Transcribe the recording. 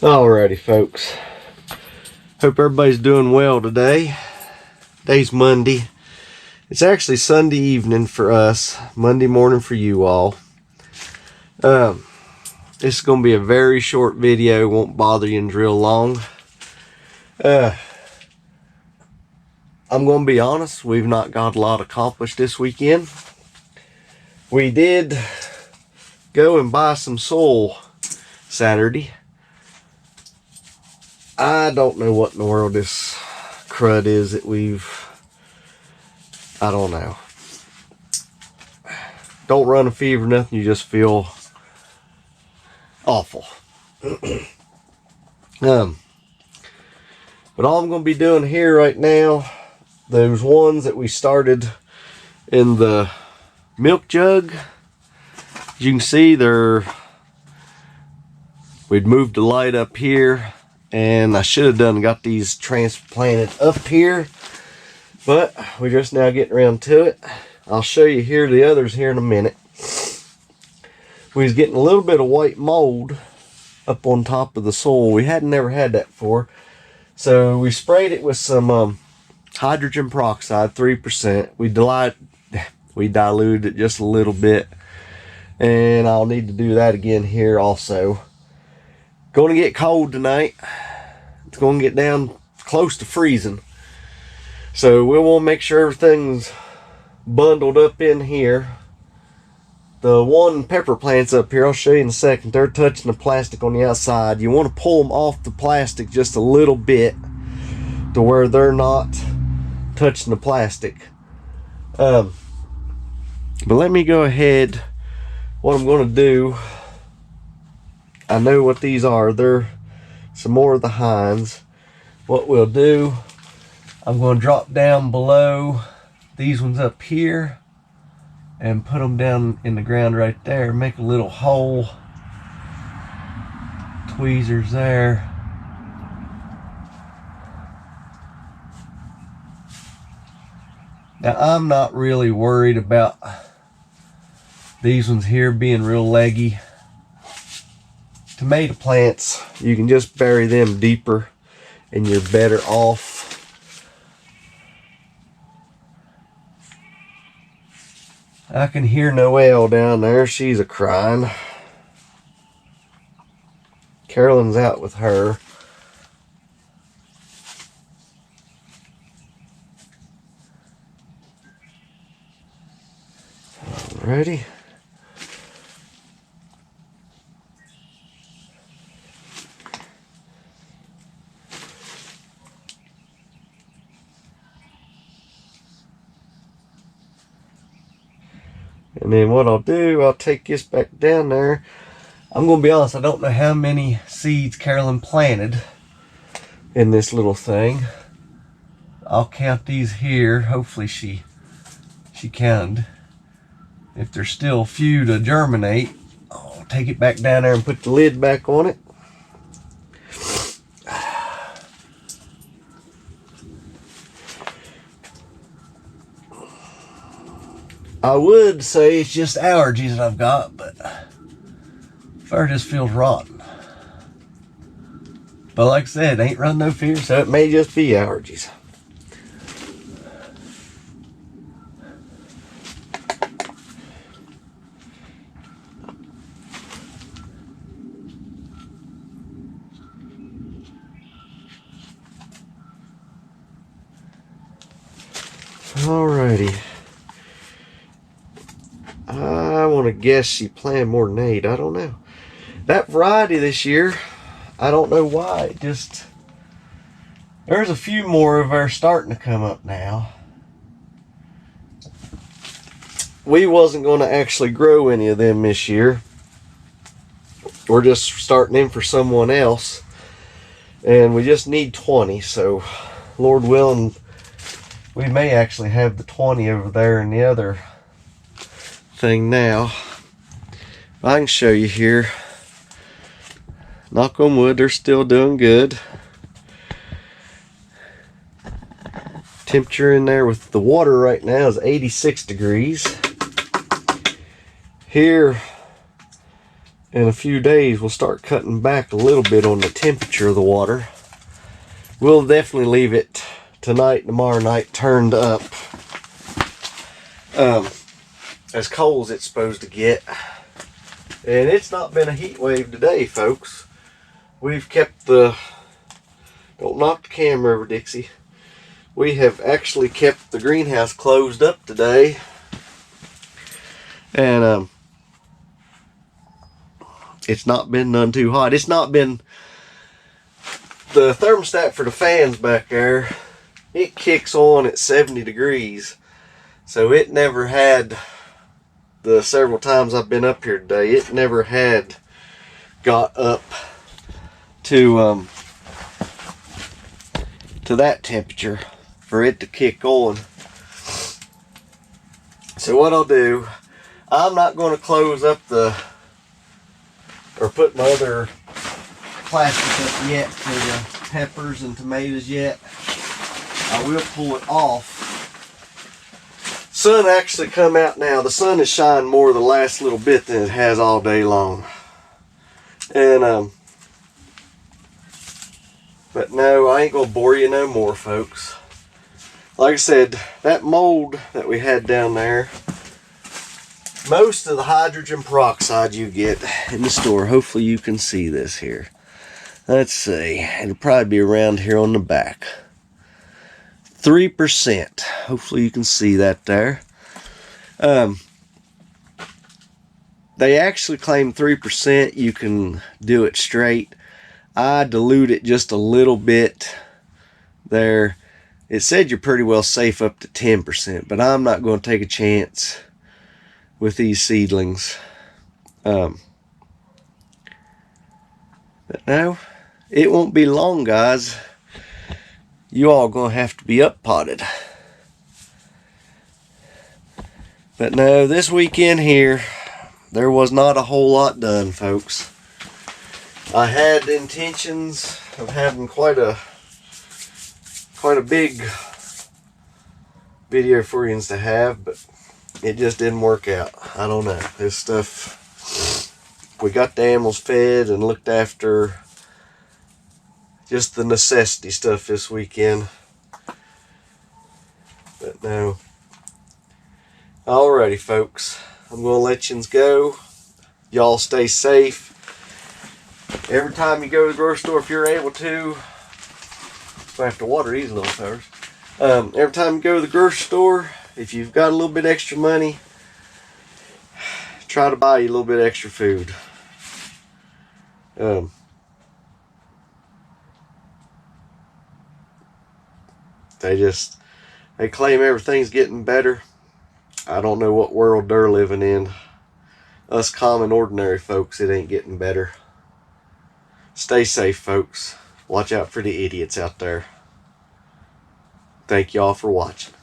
Alrighty, folks. Hope everybody's doing well today. Today's Monday. It's actually Sunday evening for us, Monday morning for you all. This is going to be a very short video. Won't bother you real long. I'm going to be honest. We've not got a lot accomplished this weekend. We did go and buy some soil Saturday. I don't know what in the world this crud is that I don't know. Don't run a fever or nothing, you just feel awful. But all I'm going to be doing here right now, those ones that we started in the milk jug, as you can see, we'd moved the light up here. And I should have got these transplanted up here, but we're just now getting around to it. I'll show you here the others here in a minute. We was getting a little bit of white mold up on top of the soil. We hadn't never had that before. So we sprayed it with some hydrogen peroxide, 3%. We diluted it just a little bit. And I'll need to do that again here also. Going to get cold tonight. It's going to get down close to freezing. So we'll want to make sure everything's bundled up in here. The one pepper plants up here, I'll show you in a second. They're touching the plastic on the outside. You want to pull them off the plastic just a little bit to where they're not touching the plastic. But let me go ahead. What I'm going to do, I know what these are. They're some more of the Heinz. What we'll do, I'm going to drop down below these ones up here and put them down in the ground right there. Make a little hole. Tweezers there. Now I'm not really worried about these ones here being real leggy. Tomato plants, you can just bury them deeper and you're better off. I can hear Noelle down there. She's a crying. Carolyn's out with her. Alrighty. And then what I'll do, I'll take this back down there. I'm going to be honest, I don't know how many seeds Carolyn planted in this little thing. I'll count these here. Hopefully she counted. If there's still a few to germinate, I'll take it back down there and put the lid back on it. I would say it's just allergies that I've got, but fur just feels rotten. But like I said, ain't run no fever, so it may just be allergies. Alrighty. I want to guess she planted more than 8. I don't know. That variety this year, I don't know why. There's a few more of our starting to come up now. We wasn't going to actually grow any of them this year. We're just starting them for someone else. And we just need 20. So, Lord willing, we may actually have the 20 over there in the other thing now. I can show you here. Knock on wood, they're still doing good. Temperature in there with the water right now is 86 degrees. Here in a few days we'll start cutting back a little bit on the temperature of the water. We'll definitely leave it tonight, tomorrow night turned up as cold as it's supposed to get. And it's not been a heat wave today, folks. We've kept the, don't knock the camera over, Dixie. We have actually kept the greenhouse closed up today. And it's not been none too hot. It's not been, the thermostat for the fans back there, it kicks on at 70 degrees. So it never had, the several times I've been up here today, it never had got up to that temperature for it to kick on. So what I'll do, I'm not going to close up the, or put my other plastic up yet for the peppers and tomatoes yet. I will pull it off. Sun actually come out now. The sun has shined more the last little bit than it has all day long. And but no, I ain't gonna bore you no more, folks. Like I said, that mold that we had down there, most of the hydrogen peroxide you get in the store, hopefully you can see this here. Let's see, it'll probably be around here on the back. 3%. Hopefully you can see that there. They actually claim 3%. You can do it straight. I dilute it just a little bit there. It said you're pretty well safe up to 10%, but I'm not going to take a chance with these seedlings. But no, it won't be long, guys. You all gonna have to be up potted. But no, this weekend here, there was not a whole lot done, folks. I had intentions of having quite a big video for you to have, but it just didn't work out. I don't know. This stuff, we got the animals fed and looked after, just the necessity stuff this weekend. But no. Alrighty, folks. I'm going to let you go. Y'all stay safe. Every time you go to the grocery store, if you're able to, I have to water these little flowers. Every time you go to the grocery store, if you've got a little bit extra money, try to buy you a little bit extra food. They claim everything's getting better. I don't know what world they're living in. Us common, ordinary folks, it ain't getting better. Stay safe, folks. Watch out for the idiots out there. Thank y'all for watching.